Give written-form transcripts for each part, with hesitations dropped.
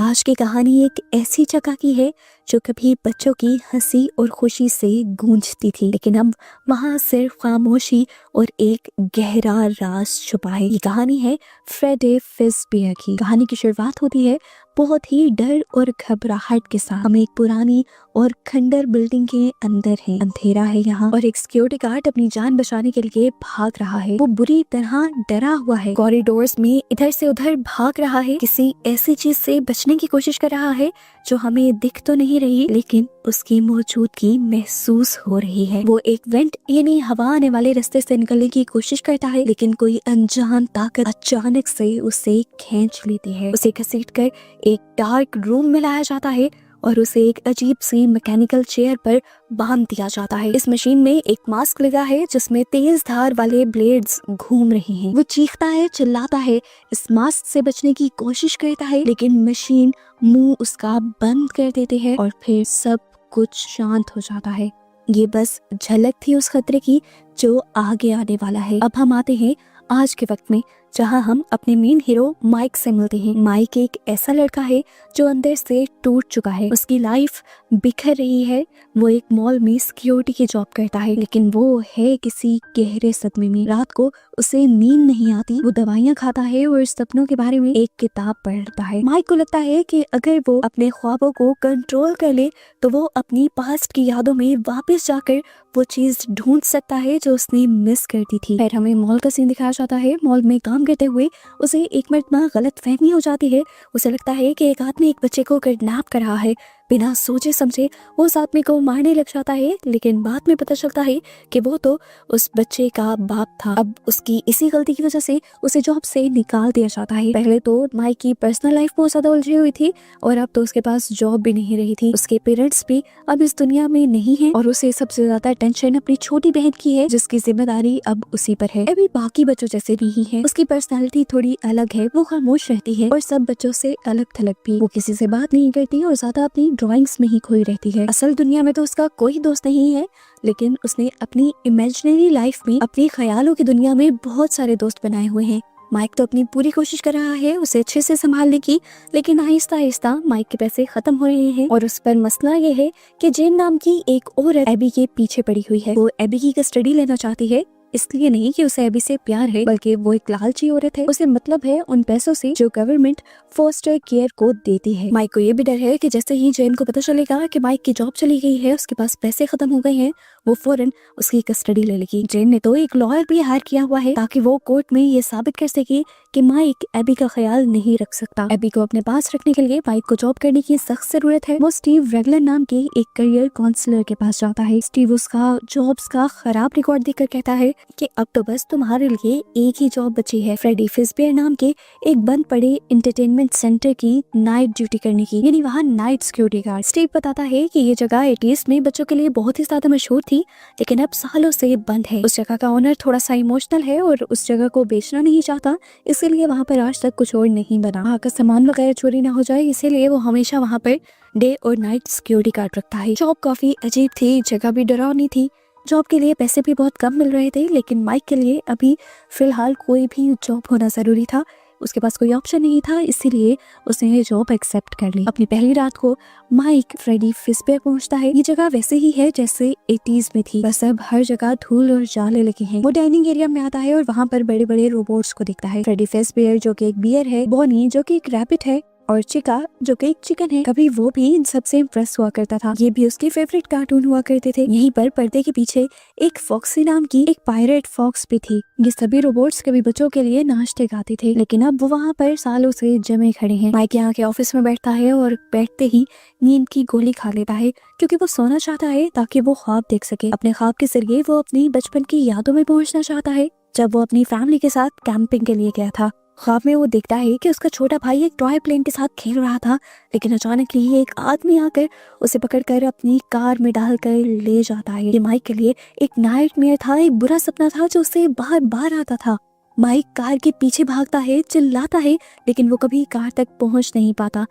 आज की कहानी एक ऐसी जगह की है जो कभी बच्चों की हंसी और खुशी से गूंजती थी, लेकिन अब वहाँ सिर्फ खामोशी और एक गहरा राज छुपा है। ये कहानी है फ्रेडे फिज़बियर की। कहानी की शुरुआत होती है बहुत ही डर और घबराहट के साथ। हम एक पुरानी और खंडर बिल्डिंग के अंदर हैं। अंधेरा है यहाँ और एक सिक्योरिटी गार्ड अपनी जान बचाने के लिए भाग रहा है। वो बुरी तरह डरा हुआ है, कॉरिडोर्स में इधर से उधर भाग रहा है, किसी ऐसी चीज से बचने की कोशिश कर रहा है जो हमें दिख तो नहीं रही लेकिन उसकी मौजूदगी महसूस हो रही है। वो एक वेंट यानी हवा आने वाले रास्ते से निकलने की कोशिश करता है, लेकिन कोई अनजान ताकत अचानक से उसे खींच लेती है। उसे घसीटकर एक डार्क रूम में लाया जाता है और उसे एक अजीब सी मैकेनिकल चेयर पर बांध दिया जाता है। इस मशीन में एक मास्क लगा है जिसमें तेज धार वाले ब्लेड्स घूम रहे हैं। वो चीखता है, चिल्लाता है, इस मास्क से बचने की कोशिश करता है, लेकिन मशीन मुंह उसका बंद कर देती है और फिर सब कुछ शांत हो जाता है। ये बस झलक थी उस खतरे की जो आगे आने वाला है। अब हम आते हैं आज के वक्त में, जहां हम अपने मेन हीरो माइक से मिलते हैं। माइक एक ऐसा लड़का है जो अंदर से टूट चुका है। उसकी लाइफ बिखर रही है। वो एक मॉल में सिक्योरिटी की जॉब करता है, लेकिन वो है किसी गहरे सदमे में। रात को उसे नींद नहीं आती। वो दवाइयाँ खाता है और सपनों के बारे में एक किताब पढ़ता है। माइक को लगता है कि अगर वो अपने ख्वाबों को कंट्रोल कर ले तो वो अपनी पास्ट की यादों में वापस जाकर वो चीज ढूंढ सकता है जो उसने मिस कर दी थी। फिर हमें मॉल का सीन दिखाया जाता है। मॉल में काम करते हुए उसे एक मिनट में गलत फहमी हो जाती है। उसे लगता है कि एक आदमी एक बच्चे को किडनैप कर रहा है। बिना सोचे समझे वो उस आदमी को मारने लग जाता है, लेकिन बाद में पता चलता है कि वो तो उस बच्चे का बाप था। अब उसकी इसी गलती की वजह से उसे जॉब से निकाल दिया जाता है। पहले तो माइक की पर्सनल लाइफ बहुत ज्यादा उलझी हुई थी और अब तो उसके पास जॉब भी नहीं रही थी। उसके पेरेंट्स भी अब इस दुनिया में नहीं है और उसे सबसे ज्यादा टेंशन अपनी छोटी बहन की है, जिसकी जिम्मेदारी अब उसी पर है। अभी बाकी बच्चों जैसे नहीं है। उसकी पर्सनैलिटी थोड़ी अलग है। वो खामोश रहती है और सब बच्चों से अलग थलग भी। वो किसी से बात नहीं करती और ज्यादा अपनी ड्राइंग्स में ही खोई रहती है। असल दुनिया में तो उसका कोई दोस्त नहीं है, लेकिन उसने अपनी इमेजिनरी लाइफ में, अपने ख्यालों की दुनिया में बहुत सारे दोस्त बनाए हुए हैं। माइक तो अपनी पूरी कोशिश कर रहा है उसे अच्छे से संभालने की, लेकिन आहिस्ता आहिस्ता माइक के पैसे खत्म हो रहे हैं और उस पर मसला ये है कि जेन नाम की एक औरत एबी के पीछे पड़ी हुई है। वो एबी की कस्टडी लेना चाहती है, इसलिए नहीं कि उसे एबी से प्यार है, बल्कि वो एक लालची औरत है। उसे मतलब है उन पैसों से जो गवर्नमेंट फोस्टर केयर को देती है। माइक को ये भी डर है कि जैसे ही जेन को पता चलेगा कि माइक की जॉब चली गई है, उसके पास पैसे खत्म हो गए हैं, वो फौरन उसकी कस्टडी ले लेगी। जेन ने तो एक लॉयर भी हायर किया हुआ है ताकि वो कोर्ट में ये साबित कर सके कि माइक एबी का ख्याल नहीं रख सकता। एबी को अपने पास रखने के लिए माइक को जॉब करने की सख्त जरूरत है। वो स्टीव रेगलर नाम के एक करियर काउंसलर के पास जाता है। स्टीव उसका जॉब्स का खराब रिकॉर्ड देखकर कहता है कि अब तो बस तुम्हारे लिए एक ही जॉब बची है, फ्रेडी फिज़बियर नाम के एक बंद पड़े एंटरटेनमेंट सेंटर की नाइट ड्यूटी करने की, यानी वहाँ नाइट सिक्योरिटी गार्ड। स्टीव बताता है कि ये जगह 80s में बच्चों के लिए बहुत ही ज्यादा मशहूर थी, लेकिन अब सालों से बंद है। उस जगह का ओनर थोड़ा सा इमोशनल है और उस जगह को बेचना नहीं चाहता, इसीलिए वहाँ पर आज तक कुछ और नहीं बना। वहाँ का सामान वगैरह चोरी ना हो जाए, इसीलिए वो हमेशा वहाँ पर डे और नाइट सिक्योरिटी गार्ड रखता है। जॉब काफी अजीब थी, जगह भी डरावनी थी, जॉब के लिए पैसे भी बहुत कम मिल रहे थे, लेकिन माइक के लिए अभी फिलहाल कोई भी जॉब होना जरूरी था। उसके पास कोई ऑप्शन नहीं था, इसीलिए उसने ये जॉब एक्सेप्ट कर ली। अपनी पहली रात को माइक फ्रेडी फिज़बियर पहुंचता है। ये जगह वैसे ही है जैसे 80s में थी, बस अब हर जगह धूल और जाले लगे हैं। वो डाइनिंग एरिया में आता है और वहाँ पर बड़े बड़े रोबोट्स को देखता है। फ्रेडी फिज़बियर जो कि एक बियर है, बॉनी जो कि एक रैबिट है और चिका जो कि एक चिकन है, कभी वो भी इन सबसे इम्प्रेस हुआ करता था। ये भी उसके फेवरेट कार्टून हुआ करते थे। यहीं पर पर्दे के पीछे एक फॉक्सी नाम की एक पायरेट फॉक्स भी थी। ये सभी रोबोट्स कभी बच्चों के लिए नाश्ते गाते थे, लेकिन अब वो वहाँ पर सालों से जमे खड़े हैं। माइक यहाँ के ऑफिस में बैठता है और बैठते ही नींद की गोली खा लेता है, क्योंकि वो सोना चाहता है ताकि वो ख्वाब देख सके। अपने ख्वाब के जरिए वो अपनी बचपन की यादों में पहुंचना चाहता है, जब वो अपनी फैमिली के साथ कैंपिंग के लिए गया था। ख्वाब में वो देखता है कि उसका छोटा भाई एक टॉय प्लेन के साथ खेल रहा था, लेकिन अचानक ही एक आदमी आकर उसे पकड़कर अपनी कार में डालकर ले जाता है। ये माइक के लिए एक नाइटमेयर था, एक बुरा सपना था जो उसे बार बार आता था। माइक कार के पीछे भागता है, चिल्लाता है, लेकिन वो कभी कार तक पहुंच नहीं पाता।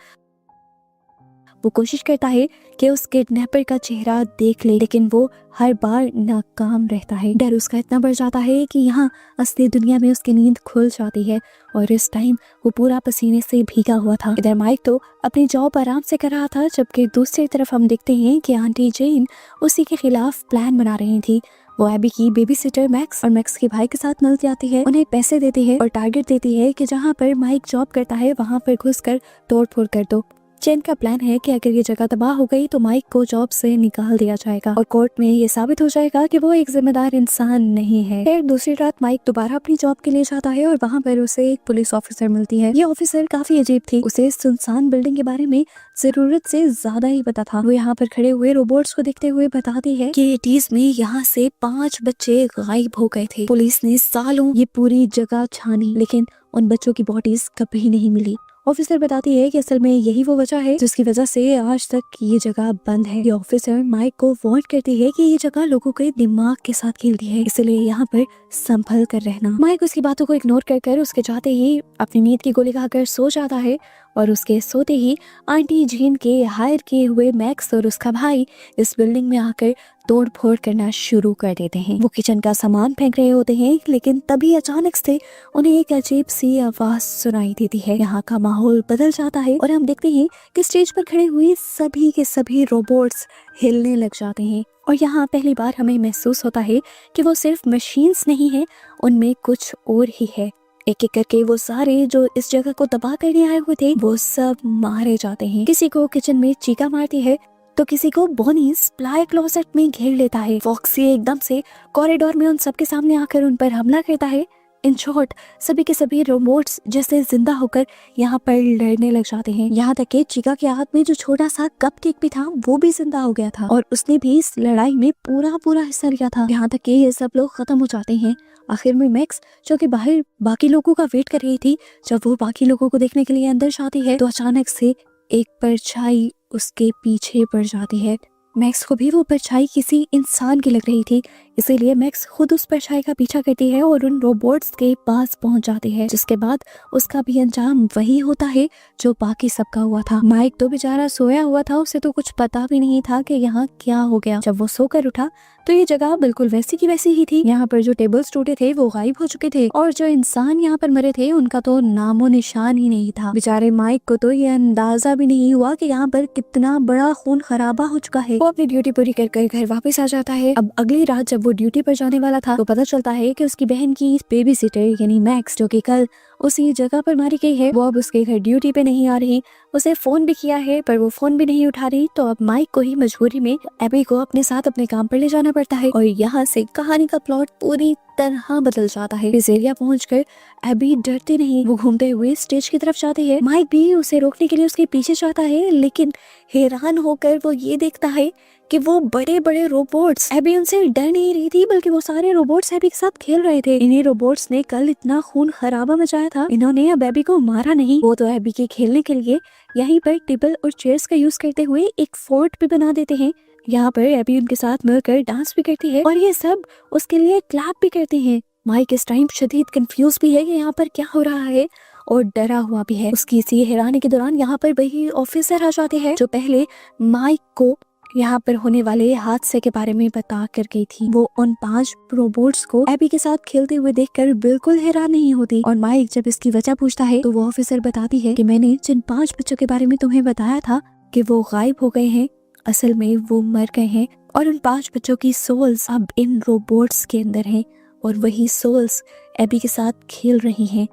वो कोशिश करता है कि उस किडनैपर का चेहरा देख ले, लेकिन वो हर बार नाकाम रहता है। डर उसका इतना बढ़ जाता है कि यहाँ असली दुनिया में उसकी नींद खुल जाती है और इस टाइम वो पूरा पसीने से भीगा हुआ था। इधर माइक तो अपनी जॉब आराम से कर रहा था, जबकि दूसरी तरफ हम देखते हैं कि आंटी जेन उसी के खिलाफ प्लान बना रही थी। वो एबी की बेबी सिटर मैक्स और मैक्स के भाई के साथ मिल जाती है, उन्हें पैसे देती है और टारगेट देती है कि जहाँ पर माइक जॉब करता है वहाँ पर घुसकर तोड़फोड़ कर दो। जेन का प्लान है कि अगर ये जगह तबाह हो गई तो माइक को जॉब से निकाल दिया जाएगा और कोर्ट में ये साबित हो जाएगा कि वो एक जिम्मेदार इंसान नहीं है। फिर दूसरी रात माइक दोबारा अपनी जॉब के लिए जाता है और वहाँ पर उसे एक पुलिस ऑफिसर मिलती है। ये ऑफिसर काफी अजीब थी, उसे सुनसान बिल्डिंग के बारे में जरूरत से ज्यादा ही पता था। वो यहाँ पर खड़े हुए रोबोट्स को देखते हुए बताती है कि 80s में यहाँ से 5 बच्चे गायब हो गए थे। पुलिस ने सालों ये पूरी जगह छानी, लेकिन उन बच्चों की बॉडीज कभी नहीं मिली। ऑफिसर बताती है कि असल में यही वो वजह है जिसकी वजह से आज तक ये जगह बंद है। ये ऑफिसर माइक को वार्न करती है कि ये जगह लोगों के दिमाग के साथ खेलती है, इसलिए यहाँ पर संभल कर रहना। माइक उसकी बातों को इग्नोर कर उसके जाते ही अपनी नींद की गोली खाकर सो जाता है और उसके सोते ही आंटी जेन के हायर किए हुए मैक्स और उसका भाई इस बिल्डिंग में आकर तोड़ फोड़ करना शुरू कर देते हैं। वो किचन का सामान फेंक रहे होते हैं, लेकिन तभी अचानक से उन्हें एक अजीब सी आवाज सुनाई देती है। यहाँ का माहौल बदल जाता है और हम देखते हैं कि स्टेज पर खड़े हुए सभी के सभी रोबोट्स हिलने लग जाते हैं और यहाँ पहली बार हमें महसूस होता है कि वो सिर्फ मशीन्स नहीं है, उनमें कुछ और ही है। एक एक करके वो सारे जो इस जगह को तबाह करने आए हुए थे वो सब मारे जाते हैं। किसी को किचन में चीका मारती है तो किसी को बॉनी सप्लाई क्लोसेट में घेर लेता है। फॉक्सी एकदम से कॉरिडोर में उन सबके सामने आकर उन पर हमला करता है। इन शॉर्ट सभी के सभी रोबोट्स जैसे जिंदा होकर यहाँ पर लड़ने लग जाते हैं। यहाँ तक कि चिका के हाथ में जो छोटा सा कपकेक भी था वो भी जिंदा हो गया था और उसने भी इस लड़ाई में पूरा हिस्सा लिया था। यहाँ तक कि ये सब लोग खत्म हो जाते हैं। आखिर में मैक्स जो कि बाहर बाकी लोगों का वेट कर रही थी, जब वो बाकी लोगों को देखने के लिए अंदर जाती है तो अचानक से एक परछाई उसके पीछे पड़ जाती है। मैक्स को भी वो परछाई किसी इंसान की लग रही थी, इसीलिए मैक्स खुद उस परछाई का पीछा करती है और उन रोबोट्स के पास पहुंच जाती है, जिसके बाद उसका भी अंजाम वही होता है जो बाकी सबका हुआ था। माइक तो बेचारा सोया हुआ था, उसे तो कुछ पता भी नहीं था कि यहाँ क्या हो गया। जब वो सोकर उठा तो ये जगह बिल्कुल वैसी की वैसी ही थी। यहाँ पर जो टेबल्स टूटे थे वो गायब हो चुके थे और जो इंसान यहाँ पर मरे थे उनका तो नामो निशान ही नहीं था। बेचारे माइक को तो ये अंदाजा भी नहीं हुआ कि यहाँ पर कितना बड़ा खून खराबा हो चुका है। वो अपनी ड्यूटी पूरी कर घर वापस आ जाता है। अब अगली रात जब वो ड्यूटी पर जाने वाला था तो पता चलता है कि उसकी बहन की बेबी सिटर यानी मैक्स, जो कि कल उसी जगह पर मारी गई है, वो अब उसके घर ड्यूटी पे नहीं आ रही। उसे फोन भी किया है पर वो फोन भी नहीं उठा रही, तो अब माइक को ही मजबूरी में एबी को अपने साथ अपने काम पर ले जाना पड़ता है और यहाँ से कहानी का प्लॉट पूरी तरह बदल जाता है। इस एरिया पहुंचकर एबी डरती नहीं, वो घूमते हुए स्टेज की तरफ जाती है। माइक भी उसे रोकने के लिए उसके पीछे जाता है, लेकिन हैरान होकर वो ये देखता है कि वो बड़े बड़े रोबोट्स, एबी उनसे डर नहीं रही थी बल्कि वो सारे रोबोट्स एबी के साथ खेल रहे थे। इन्हीं रोबोट्स ने कल इतना खून खराबा मचाया था, इन्होंने अब एबी को मारा नहीं। वो तो एबी के खेलने के लिए यहीं पर टेबल और चेयर्स का यूज करते हुए एक फोर्ट भी बना देते हैं। यहाँ पर एबी उनके साथ मिलकर डांस भी करती है और ये सब उसके लिए क्लैप भी करते हैं। माइक इस टाइम शदीद कंफ्यूज भी है कि यहाँ पर क्या हो रहा है और डरा हुआ भी है। उसकी इसी हैरानी के दौरान यहाँ पर वही ऑफिसर आ जाते हैं जो पहले माइक को यहाँ पर होने वाले हादसे के बारे में बता कर गई थी। वो उन 5 रोबोट्स को एबी के साथ खेलते हुए देखकर बिल्कुल हैरान नहीं होती और माइक जब इसकी वजह पूछता है तो वो ऑफिसर बताती है कि मैंने जिन 5 बच्चों के बारे में तुम्हें बताया था कि वो गायब हो गए हैं, असल में वो मर गए हैं और उन 5 बच्चों की सोल्स अब इन रोबोट्स के अंदर हैं और वही सोल्स एबी के साथ खेल रही हैं।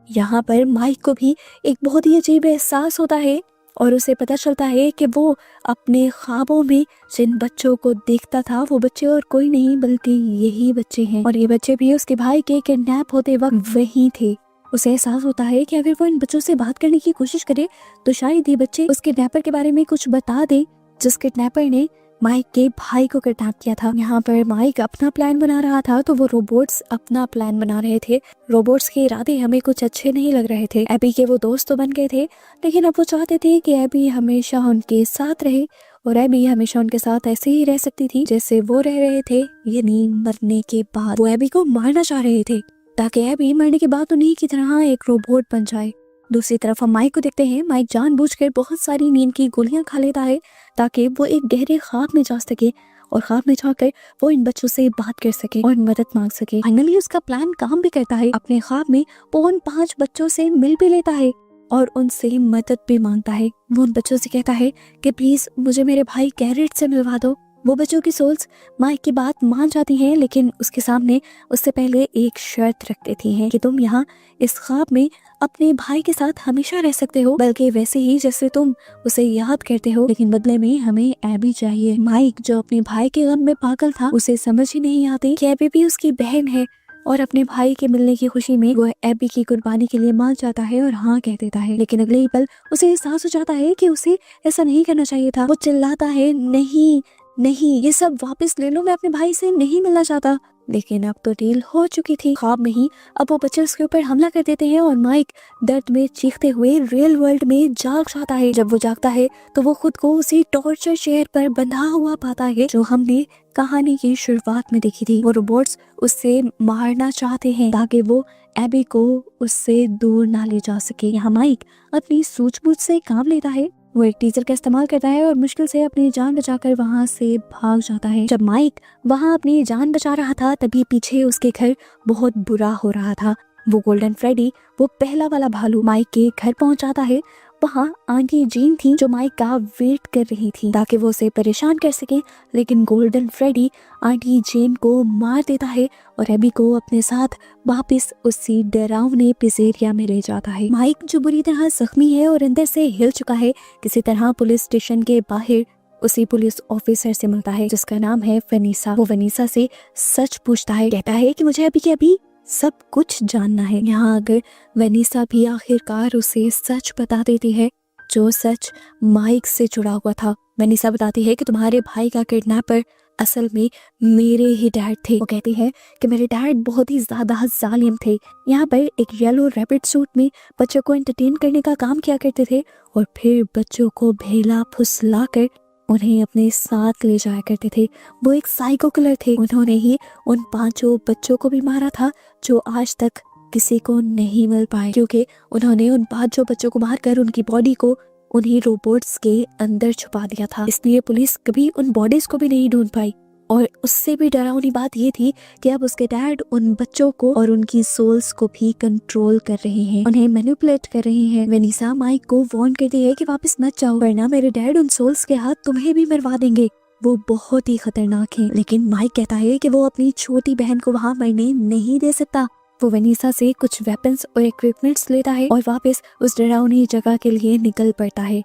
यहाँ पर माइक को भी एक बहुत ही अजीब एहसास होता है और उसे पता चलता है कि वो अपने ख्वाबों में जिन बच्चों को देखता था वो बच्चे और कोई नहीं बल्कि यही बच्चे हैं और ये बच्चे भी उसके भाई के किडनैप होते वक्त वही थे। उसे एहसास होता है कि अगर वो इन बच्चों से बात करने की कोशिश करे तो शायद ये बच्चे उस किडनैपर के बारे में कुछ बता दे जिस किडनैपर ने माइक के भाई को किडनैप किया था। यहाँ पर माइक अपना प्लान बना रहा था तो वो रोबोट्स अपना प्लान बना रहे थे। रोबोट्स के इरादे हमें कुछ अच्छे नहीं लग रहे थे। एबी के वो दोस्त तो बन गए थे, लेकिन अब वो चाहते थे कि एबी हमेशा उनके साथ रहे और एबी हमेशा उनके साथ ऐसे ही रह सकती थी जैसे वो रह रहे थे, यानी मरने के बाद। वो एबी को मारना चाह रहे थे ताकि एबी मरने के बाद उन्हीं की तरह एक रोबोट बन जाए। दूसरी तरफ हम माइक को देखते हैं। माइक जानबूझकर बहुत सारी नींद की गोलियां खा लेता है ताकि वो एक गहरे ख्वाब में जा सके और ख्वाब में जाकर वो इन बच्चों से बात कर सके और मदद मांग सके। फाइनली उसका प्लान काम भी करता है। अपने ख्वाब में वो उन 5 बच्चों से मिल भी लेता है और उनसे मदद भी मांगता है। वो उन बच्चों से कहता है कि प्लीज मुझे मेरे भाई गैरेट से मिलवा दो। वो बच्चों की सोल्स माइक की बात मान जाती हैं, लेकिन उसके सामने उससे पहले एक शर्त रख देती हैं कि तुम यहाँ इस ख्वाब में अपने भाई के साथ हमेशा रह सकते हो, बल्कि वैसे ही जैसे तुम उसे याद करते हो, लेकिन बदले में हमें एबी चाहिए। माइक जो अपने भाई के गम में पागल था, उसे समझ ही नहीं आती कि एबी भी उसकी बहन है और अपने भाई के मिलने की खुशी में वो एबी की कुर्बानी के लिए मान जाता है और हाँ कह देता है। लेकिन अगले ही पल उसे एहसास हो जाता है कि उसे ऐसा नहीं करना चाहिए था। वो चिल्लाता है, नहीं नहीं, ये सब वापस ले लो, मैं अपने भाई से नहीं मिलना चाहता। लेकिन अब तो डील हो चुकी थी। ख्वाब में ही अब वो बच्चे उसके ऊपर हमला कर देते हैं और माइक दर्द में चीखते हुए रियल वर्ल्ड में जाग जाता है। जब वो जागता है तो वो खुद को उसी टॉर्चर चेयर पर बंधा हुआ पाता है जो हमने कहानी की शुरुआत में देखी थी। वो रोबोट्स उससे मारना चाहते हैं ताकि वो एबी को उससे दूर ना ले जा सके। यहाँ माइक अपनी सूझबूझ से काम लेता है। वो एक टीजर का इस्तेमाल करता है और मुश्किल से अपनी जान बचाकर वहाँ से भाग जाता है। जब माइक वहाँ अपनी जान बचा रहा था तभी पीछे उसके घर बहुत बुरा हो रहा था। वो गोल्डन फ्रेडी, वो पहला वाला भालू माइक के घर पहुंच जाता है। वहाँ आंटी जीन थी जो माइक का वेट कर रही थी ताकि वो उसे परेशान कर सके, लेकिन गोल्डन फ्रेडी आंटी जीन को मार देता है और एबी को अपने साथ वापस उसी डरावने पिज़ेरिया में ले जाता है। माइक जो बुरी तरह जख्मी है और अंदर से हिल चुका है, किसी तरह पुलिस स्टेशन के बाहर उसी पुलिस ऑफिसर से मिलता है जिसका नाम है वनीसा। वो वनीसा से सच पूछता है, कहता है कि मुझे अभी के अभी सब कुछ जानना है। यहाँ अगर वनीसा भी आखिरकार उसे सच बता देती है, जो सच माइक से जुड़ा हुआ था। वनीसा बताती है कि तुम्हारे भाई का किडनैपर असल में मेरे ही डैड थे। वो कहती है कि मेरे डैड बहुत ही ज्यादा जालिम थे। यहाँ पर एक येलो रैबिट सूट में बच्चों को एंटरटेन करने का काम किया करते थे और फिर बच्चों को भेला फुसला कर उन्हें अपने साथ ले जाया करते थे। वो एक साइको किलर थे। उन्होंने ही उन 5 बच्चों को भी मारा था जो आज तक किसी को नहीं मिल पाए, क्योंकि उन्होंने उन 5 बच्चों को मारकर उनकी बॉडी को उन्हीं रोबोट्स के अंदर छुपा दिया था। इसलिए पुलिस कभी उन बॉडीज को भी नहीं ढूंढ पाई। और उससे भी डरावनी बात ये थी कि अब उसके डैड उन बच्चों को और उनकी सोल्स को भी कंट्रोल कर रहे हैं, उन्हें मैनिपुलेट कर रहे हैं। वनीसा माइक को वार्न करती है कि वापस मत जाओ, वरना मेरे डैड उन सोल्स के हाथ तुम्हें भी मरवा देंगे। वो बहुत ही खतरनाक है। लेकिन माइक कहता है कि वो अपनी छोटी बहन को वहाँ मरने नहीं दे सकता। वो वनीसा से कुछ वेपन्स और इक्विपमेंट्स लेता है और वापस उस डरावनी जगह के लिए निकल पड़ता है।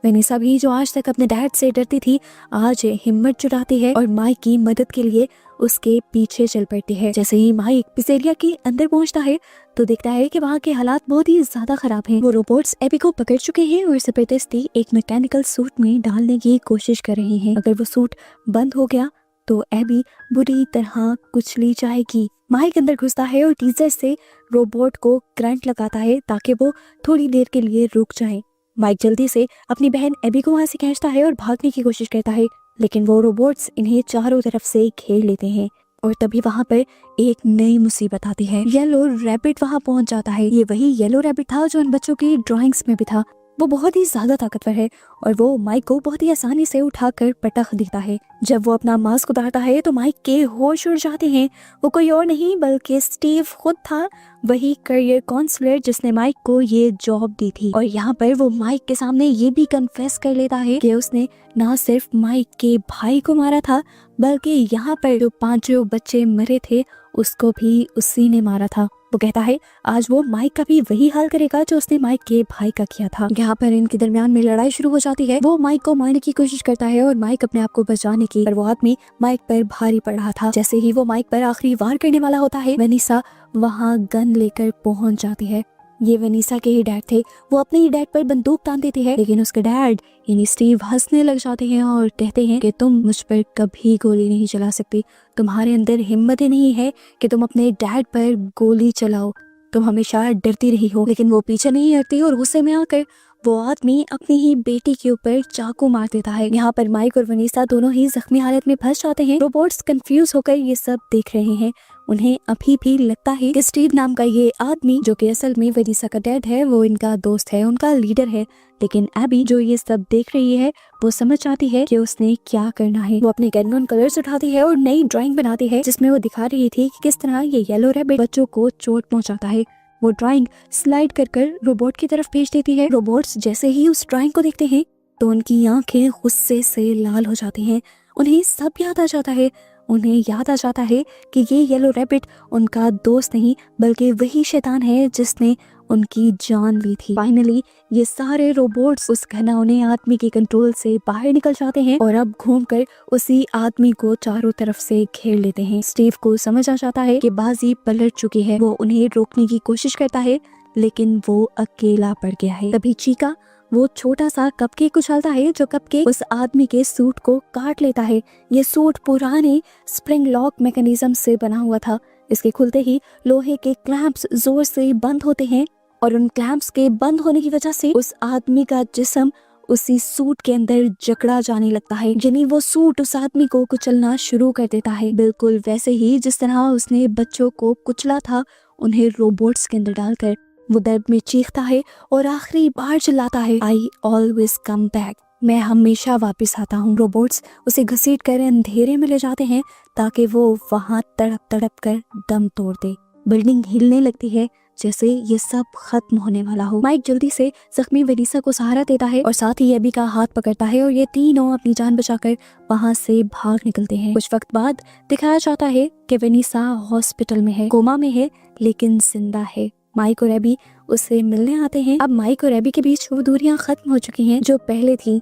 वनीसा भी जो आज तक अपने डैड से डरती थी, आज हिम्मत जुटाती है और माइक की मदद के लिए उसके पीछे चल पड़ती है। जैसे ही माइक पिज़ेरिया के अंदर पहुंचता है तो देखता है कि वहाँ के हालात बहुत ही ज्यादा खराब हैं। वो रोबोट्स एबी को पकड़ चुके हैं और जबरदस्ती एक मैकेनिकल सूट में डालने की कोशिश कर रहे हैं। अगर वो सूट बंद हो गया तो एबी बुरी तरह कुचली जाएगी। माइक अंदर घुसता है और टीजर से रोबोट को करंट लगाता है ताकि वो थोड़ी देर के लिए रुक जाए। माइक जल्दी से अपनी बहन एबी को वहाँ से खींचता है और भागने की कोशिश करता है, लेकिन वो रोबोट्स इन्हें चारों तरफ से घेर लेते हैं। और तभी वहाँ पर एक नई मुसीबत आती है। येलो रैबिट वहाँ पहुँच जाता है। ये वही येलो रैबिट था जो उन बच्चों की ड्राइंग्स में भी था। वो बहुत ही ज्यादा ताकतवर है और वो माइक को बहुत ही आसानी से उठाकर पटक देता है। जब वो अपना मास्क उतारता है तो माइक के होश उड़ जाते हैं। वो कोई और नहीं बल्कि स्टीव खुद था, वही करियर काउंसलर जिसने माइक को ये जॉब दी थी। और यहाँ पर वो माइक के सामने ये भी कन्फेस कर लेता है कि उसने ना सिर्फ माइक के भाई को मारा था, बल्कि यहाँ पर जो 5 बच्चे मरे थे उसको भी उसी ने मारा था। वो कहता है आज वो माइक का भी वही हाल करेगा जो उसने माइक के भाई का किया था। यहाँ पर इनके दरमियान में लड़ाई शुरू हो जाती है। वो माइक को मारने की कोशिश करता है और माइक अपने आप को बचाने की, पर वो आदमी माइक पर भारी पड़ रहा था। जैसे ही वो माइक पर आखिरी वार करने वाला होता है, वनीसा वहाँ गन लेकर पहुंच जाती है। ये वनीसा के ही डैड थे। वो अपने ही डैड पर बंदूक तान देती है, लेकिन उसके डैड यानी स्टीव हंसने लग जाते हैं और कहते हैं कि तुम मुझ पर कभी गोली नहीं चला सकती। तुम्हारे अंदर हिम्मत ही नहीं है कि तुम अपने डैड पर गोली चलाओ। तुम हमेशा डरती रही हो। लेकिन वो पीछे नहीं हटती और गुस्से में आकर वो आदमी अपनी ही बेटी के ऊपर चाकू मार देता है। यहाँ पर माइक और वनीसा दोनों ही जख्मी हालत में फंस जाते हैं। रोबोट्स कंफ्यूज होकर ये सब देख रहे हैं। उन्हें अभी भी लगता है कि स्टीव नाम का ये आदमी, जो कि असल में वेनिसा का डैड है, वो इनका दोस्त है, उनका लीडर है। लेकिन एबी जो ये सब देख रही है वो समझ जाती है कि उसने क्या करना है। वो अपने कैनन कलर्स उठाती है और नई ड्राइंग बनाती है जिसमें वो दिखा रही थी कि किस तरह ये येलो रैबिट बच्चों को चोट पहुंचाता है। वो ड्राइंग स्लाइड कर रोबोट की तरफ भेज देती है। रोबोट्स जैसे ही उस ड्राइंग को देखते हैं तो उनकी आंखें गुस्से से लाल हो जाती हैं। उन्हें सब याद आ जाता है। उन्हें याद आ जाता है कि ये येलो रैबिट उनका दोस्त नहीं बल्कि वही शैतान है जिसने उनकी जान ली थी। फाइनली ये सारे रोबोट्स उस घिनौने आदमी के कंट्रोल से बाहर निकल जाते हैं और अब घूमकर उसी आदमी को चारों तरफ से घेर लेते हैं। स्टीव को समझ आ जाता है कि बाजी पलट चुकी है। वो उन्हें रोकने की कोशिश करता है लेकिन वो अकेला पड़ गया है। तभी चीका वो छोटा सा कपकेक उछालता है जो कपकेक उस आदमी के सूट को काट लेता है। ये सूट पुराने स्प्रिंग लॉक मैकेनिज्म से बना हुआ था। इसके खुलते ही लोहे के क्लैंप्स जोर से बंद होते हैं और उन क्लैंप्स के बंद होने की वजह से उस आदमी का जिस्म उसी सूट के अंदर जकड़ा जाने लगता है। यानी वो सूट उस आदमी को कुचलना शुरू कर देता है, बिल्कुल वैसे ही जिस तरह उसने बच्चों को कुचला था, उन्हें रोबोट्स के अंदर डालकर। वो दर्द में चीखता है और आखिरी बार चिल्लाता है, आई ऑलवेज कम बैक, मैं हमेशा वापस आता हूँ। रोबोट्स उसे घसीट कर अंधेरे में ले जाते हैं ताकि वो वहाँ तड़प तड़प कर दम तोड़ दे। बिल्डिंग हिलने लगती है जैसे ये सब खत्म होने वाला हो। माइक जल्दी से जख्मी वेनिसा को सहारा देता है और साथ ही एबी का हाथ पकड़ता है और ये तीनों अपनी जान बचाकर वहाँ से भाग निकलते हैं। कुछ वक्त बाद दिखाया जाता है कि वेनिसा हॉस्पिटल में है, कोमा में है लेकिन जिंदा है। माइक और एबी उससे मिलने आते हैं। अब माइक और एबी के बीच वो दूरियां खत्म हो चुकी हैं जो पहले थी।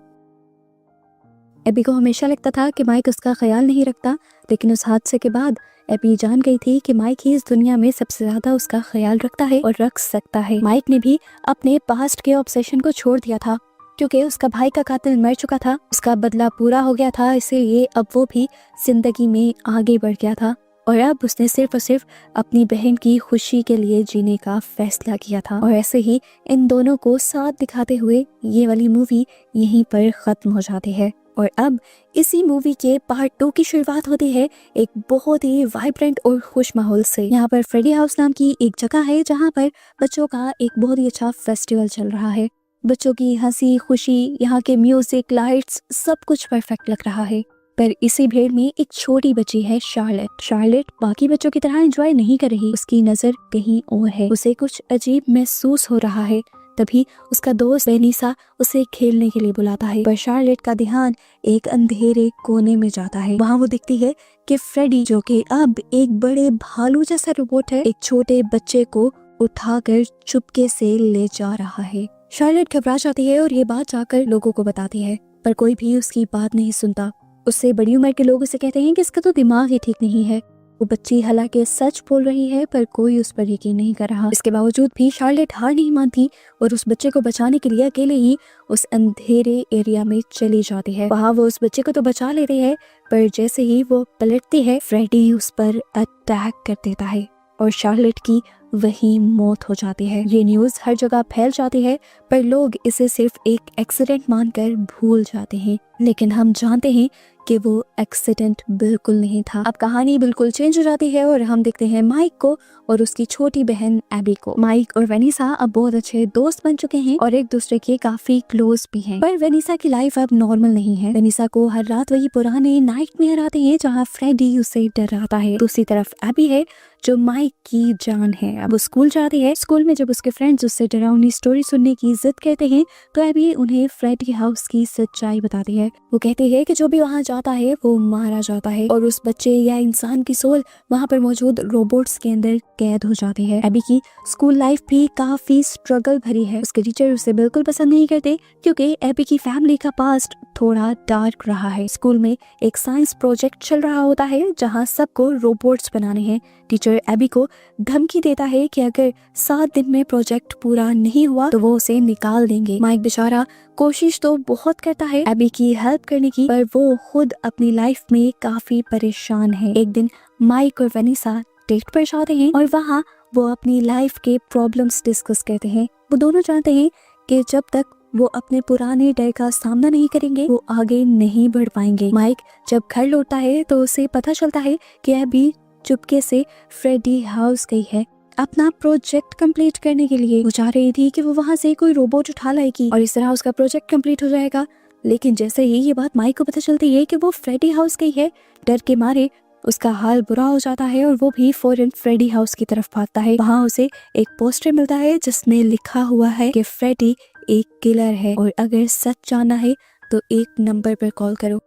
एबी को हमेशा लगता था कि माइक उसका ख्याल नहीं रखता, लेकिन उस हादसे के बाद एबी जान गई थी कि माइक ही इस दुनिया में सबसे ज्यादा उसका ख्याल रखता है और रख सकता है। माइक ने भी अपने पास्ट के ऑब्सेशन को छोड़ दिया था क्योंकि उसका भाई का कातिल मर चुका था, उसका बदला पूरा हो गया था, इसलिए अब वो भी जिंदगी में आगे बढ़ गया था और अब उसने सिर्फ और सिर्फ अपनी बहन की खुशी के लिए जीने का फैसला किया था। और ऐसे ही इन दोनों को साथ दिखाते हुए ये वाली मूवी यहीं पर खत्म हो जाती है और अब इसी मूवी के पार्ट 2 की शुरुआत होती है एक बहुत ही वाइब्रेंट और खुश माहौल से। यहाँ पर फ्रेडी हाउस नाम की एक जगह है जहाँ पर बच्चों का एक बहुत ही अच्छा फेस्टिवल चल रहा है। बच्चों की हंसी खुशी, यहाँ के म्यूजिक, लाइट्स, सब कुछ परफेक्ट लग रहा है। पर इसी भीड़ में एक छोटी बच्ची है शार्लेट। शार्लेट बाकी बच्चों की तरह एंजॉय नहीं कर रही, उसकी नजर कहीं और है। उसे कुछ अजीब महसूस हो रहा है। तभी उसका दोस्त वेनिसा उसे खेलने के लिए बुलाता है, पर शार्लेट का ध्यान एक अंधेरे कोने में जाता है। वहाँ वो दिखती है कि फ्रेडी, जो कि अब एक बड़े भालू जैसा रोबोट है, एक छोटे बच्चे को उठाकर चुपके से ले जा रहा है। शार्लेट घबरा जाती है और ये बात जाकर लोगों को बताती है, पर कोई भी उसकी बात नहीं सुनता। उससे बड़ी उम्र के लोग उसे कहते हैं कि इसका तो दिमाग ही ठीक नहीं है। वो बच्ची हालांकि सच बोल रही है पर कोई उस पर यकीन नहीं कर रहा। इसके बावजूद भी शार्लेट हार नहीं मानती और उस बच्चे को बचाने के लिए अकेले ही उस अंधेरे एरिया में चली जाती है। वहाँ वो उस बच्चे को तो बचा लेती है, पर जैसे ही वो पलटती है फ्रेडी उस पर अटैक कर देता है और शार्लेट की वही मौत हो जाती है। ये न्यूज़ हर जगह फैल जाती है पर लोग इसे सिर्फ एक एक्सीडेंट मानकर भूल जाते हैं, लेकिन हम जानते हैं कि वो एक्सीडेंट बिल्कुल नहीं था। अब कहानी बिल्कुल चेंज हो जाती है और हम देखते हैं माइक को और उसकी छोटी बहन एबी को। माइक और वेनिसा अब बहुत अच्छे दोस्त बन चुके हैं और एक दूसरे के काफी क्लोज भी हैं। पर वेनिसा की लाइफ अब नॉर्मल नहीं है। वेनिसा को हर रात वही पुराने नाइटमेयर आते हैं जहाँ फ्रेडी उसे डराता है। दूसरी तरफ एबी है जो माइक की जान है। अब वो स्कूल जाती है। स्कूल में जब उसके फ्रेंड्स उससे डरावनी स्टोरी सुनने की जिद करते हैं तो एबी उन्हें फ्रेडी हाउस की सच्चाई बताती है। वो कहती है कि जो भी वहाँ जाता है वो मारा जाता है और उस बच्चे या इंसान की सोल वहाँ पर मौजूद रोबोट्स के अंदर कैद हो जाती है। एबी की स्कूल लाइफ भी काफी स्ट्रगल भरी है। उसके टीचर उसे बिल्कुल पसंद नहीं करते क्योंकि एबी की फैमिली का पास्ट थोड़ा डार्क रहा है। स्कूल में एक साइंस प्रोजेक्ट चल रहा होता है जहाँ सबको रोबोट्स बनाने हैं। टीचर एबी को धमकी देता है कि अगर 7 दिन में प्रोजेक्ट पूरा नहीं हुआ तो वो उसे निकाल देंगे। माइक बेचारा कोशिश तो बहुत करता है एबी की हेल्प करने की, पर वो खुद अपनी लाइफ में काफी परेशान है। एक दिन माइक और वेनिसा डेट पर जाते हैं और वहाँ वो अपनी लाइफ के प्रॉब्लम्स डिस्कस करते हैं। वो दोनों जानते हैं कि जब तक वो अपने पुराने डर का सामना नहीं करेंगे वो आगे नहीं बढ़ पाएंगे। माइक जब घर लौटता है तो उसे पता चलता है कि एबी चुपके से फ्रेडी हाउस गई है अपना प्रोजेक्ट कंप्लीट करने के लिए। वो चाह रही थी कि वो वहाँ से कोई रोबोट उठा लाएगी और इस तरह उसका प्रोजेक्ट कंप्लीट हो जाएगा। लेकिन जैसे ही ये बात माइक को पता चलती है कि वो फ्रेडी हाउस गई है, डर के मारे उसका हाल बुरा हो जाता है और वो भी फौरन फ्रेडी हाउस की तरफ भागता है। वहाँ उसे एक पोस्टर मिलता है जिसमें लिखा हुआ है कि फ्रेडी एक किलर है और अगर सच जानना है तो एक नंबर पर कॉल करो।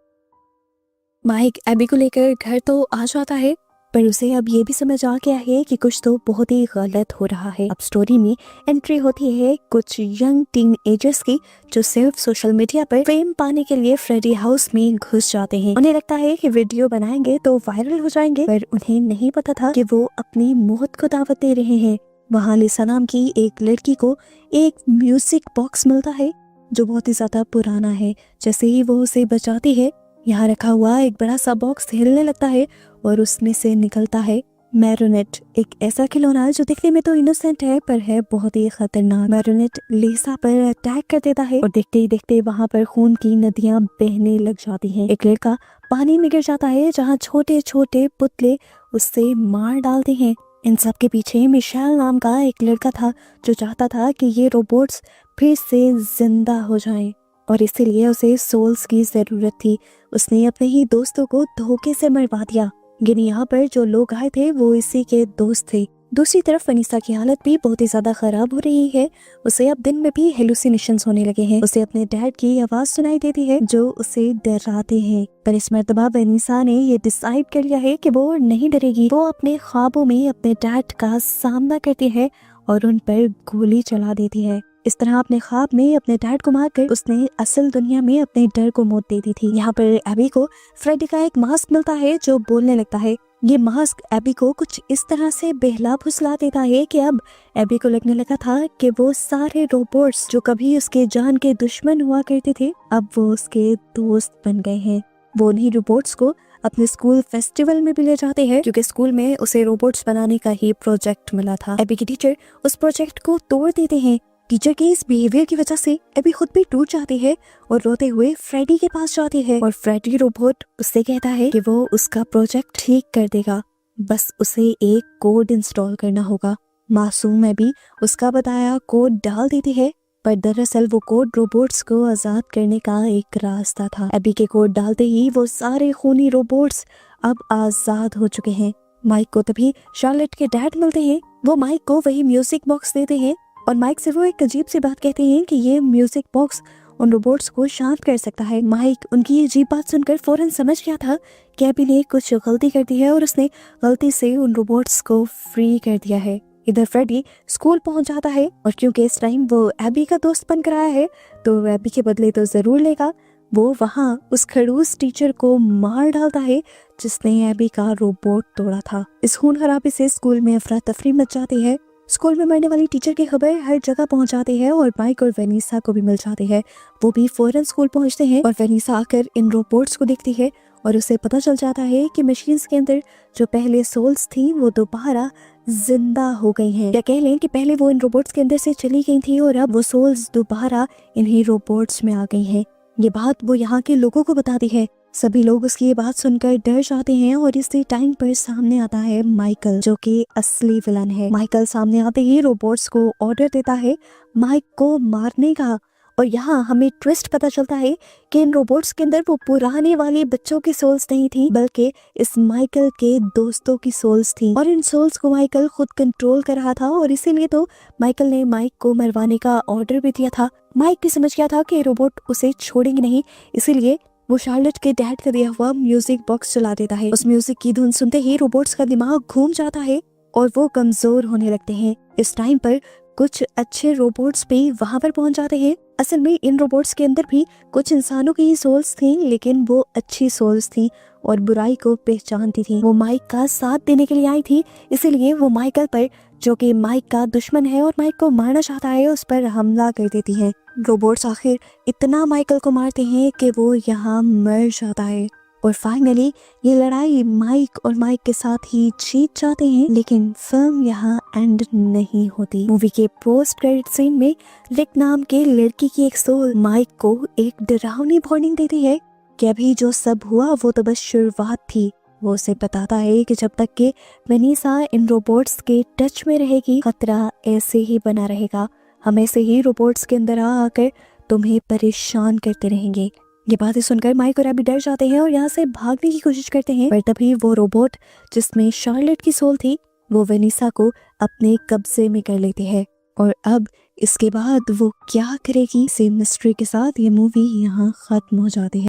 माइक एबी को लेकर घर तो आ जाता है, पर उसे अब ये भी समझ आ गया है कि कुछ तो बहुत ही गलत हो रहा है। अब स्टोरी में एंट्री होती है कुछ यंग टीन एजर्स की, जो सिर्फ सोशल मीडिया पर फेम पाने के लिए फ्रेडी हाउस में घुस जाते हैं। उन्हें लगता है कि वीडियो बनाएंगे तो वायरल हो जाएंगे, पर उन्हें नहीं पता था कि वो अपनी मौत को दावत दे रहे हैं। वहाँ लिसा नाम की एक लड़की को एक म्यूजिक बॉक्स मिलता है जो बहुत ही ज्यादा पुराना है। जैसे ही वो उसे बचाती है, यहाँ रखा हुआ एक बड़ा सा बॉक्स हिलने लगता है और उसमें से निकलता है मैरोनेट, एक ऐसा खिलौना जो दिखने में तो इनोसेंट है पर है बहुत ही खतरनाक। मैरोनेट लिसा पर अटैक कर देता है और देखते ही देखते वहाँ पर खून की नदियां बहने लग जाती हैं। एक लड़का पानी में गिर जाता है जहाँ छोटे छोटे पुतले उससे मार डालते हैं। इन सब के पीछे मिशेल नाम का एक लड़का था जो चाहता था कि ये रोबोट्स फिर से जिंदा हो जाएं और इसीलिए उसे सोल्स की जरूरत थी। उसने अपने ही दोस्तों को धोखे से मरवा दिया, लेकिन यहाँ पर जो लोग आए थे वो इसी के दोस्त थे। दूसरी तरफ वनीसा की हालत भी बहुत ही ज्यादा खराब हो रही है। उसे अब दिन में भी हेलुसिनेशंस होने लगे हैं। उसे अपने डैड की आवाज सुनाई देती है जो उसे डराते हैं, पर इस मर्तबा वनीसा ने ये डिसाइड कर लिया है कि वो नहीं डरेगी। वो अपने ख्वाबों में अपने डैड का सामना करती है और उन पर गोली चला देती है। इस तरह अपने ख्वाब में अपने डैड को मारकर उसने असल दुनिया में अपने डर को मौत दे दी थी। यहाँ पर एबी को फ्रेडी का एक मास्क मिलता है जो बोलने लगता है। ये मास्क एबी को कुछ इस तरह से बहला फुसला देता है कि अब एबी को लगने लगा था कि वो सारे रोबोट्स जो कभी उसके जान के दुश्मन हुआ करते थे, अब वो उसके दोस्त बन गए हैं। वो उन्हीं रोबोट्स को अपने स्कूल फेस्टिवल में भी ले जाते हैं, क्योंकि स्कूल में उसे रोबोट्स बनाने का ही प्रोजेक्ट मिला था। एबी की टीचर उस प्रोजेक्ट को तोड़ देते हैं। टीचर के इस बिहेवियर की वजह से एबी खुद भी टूट जाती है और रोते हुए फ्रेडी के पास जाती है और फ्रेडी रोबोट उससे कहता है कि वो उसका प्रोजेक्ट ठीक कर देगा, बस उसे एक कोड इंस्टॉल करना होगा। मासूम एबी उसका बताया कोड डाल देती है, पर दरअसल वो कोड रोबोट्स को आजाद करने का एक रास्ता था। एबी के कोड डालते ही वो सारे खूनी रोबोट्स अब आजाद हो चुके हैं। माइक को तभी शार्लेट के डैड मिलते हैं। वो माइक को वही म्यूजिक बॉक्स देते हैं और माइक से वो एक अजीब सी बात कहते हैं कि ये म्यूजिक बॉक्स उन रोबोट्स को शांत कर सकता है। माइक उनकी ये अजीब बात सुनकर फौरन समझ गया था कि एबी ने कुछ गलती कर दी है और उसने गलती से उन रोबोट्स को फ्री कर दिया है। इधर फ्रेडी स्कूल पहुंच जाता है और क्योंकि इस टाइम वो एबी का दोस्त बनकर आया है तो एबी के बदले तो जरूर लेगा। वो वहाँ उस खड़ूस टीचर को मार डालता है जिसने एबी का रोबोट तोड़ा था। इस खून खराबे से स्कूल में अफरा तफरी मच जाती है। स्कूल में मरने वाली टीचर की खबर हर जगह पहुंच जाती है और माइक और वेनिसा को भी मिल जाती है। वो भी फौरन स्कूल पहुंचते हैं और वेनिसा आकर इन रोबोट्स को देखती है और उसे पता चल जाता है कि मशीन्स के अंदर जो पहले सोल्स थी वो दोबारा जिंदा हो गई हैं। या कह लें कि पहले वो इन रोबोट्स के अंदर से चली गई थी और अब वो सोल्स दोबारा इन्हीं रोबोट्स में आ गई हैं। ये बात वो यहाँ के लोगों को बताती है। सभी लोग उसकी ये बात सुनकर डर जाते हैं और इसी टाइम पर सामने आता है माइकल, जो कि असली विलन है। माइकल सामने आते ही रोबोट्स को ऑर्डर देता है माइक को मारने का और यहाँ हमें ट्विस्ट पता चलता है कि इन रोबोट्स के अंदर वो पुराने वाले बच्चों की सोल्स नहीं थी, बल्कि इस माइकल के दोस्तों की सोल्स थी और इन सोल्स को माइकल खुद कंट्रोल कर रहा था और इसीलिए तो माइकल ने माइक को मरवाने का ऑर्डर भी दिया था। माइक भी समझ गया था कि रोबोट उसे छोड़ेंगे नहीं, इसीलिए वो शार्लेट के डैड का दिया हुआ म्यूजिक बॉक्स चला देता है। उस म्यूजिक की धुन सुनते ही रोबोट्स का दिमाग घूम जाता है और वो कमजोर होने लगते हैं। इस टाइम पर कुछ अच्छे रोबोट्स भी वहां पर पहुंच जाते हैं। असल में इन रोबोट्स के अंदर भी कुछ इंसानों की ही सोल्स थी, लेकिन वो अच्छी सोल्स थी और बुराई को पहचानती थी। वो माइक का साथ देने के लिए आई थी, इसीलिए वो माइकल पर, जो कि माइक का दुश्मन है और माइक को मारना चाहता है, उस पर हमला कर देती है। रोबोट्स आखिर इतना माइकल को मारते हैं कि वो यहाँ मर जाता है और फाइनली ये लड़ाई माइक और माइक के साथ ही जीत जाते हैं। लेकिन फिल्म यहाँ एंड नहीं होती। मूवी के पोस्ट क्रेडिट सीन में रिक नाम के लड़की की एक सोल माइक को एक डरावनी वार्निंग देती है कि अभी जो सब हुआ वो तो बस शुरुआत थी वो उसे बताता है कि जब तक कि वेनिसा इन रोबोट्स के टच में रहेगी खतरा ऐसे ही बना रहेगा, हम ऐसे ही रोबोट्स के अंदर आकर तुम्हें परेशान करते रहेंगे। ये बातें सुनकर माइक और एबी डर जाते हैं और यहाँ से भागने की कोशिश करते हैं, पर तभी वो रोबोट जिसमें शार्लेट की सोल थी वो वेनिसा को अपने कब्जे में कर लेती है। और अब इसके बाद वो क्या करेगी, सेम मिस्ट्री के साथ ये मूवी यहाँ खत्म हो जाती है।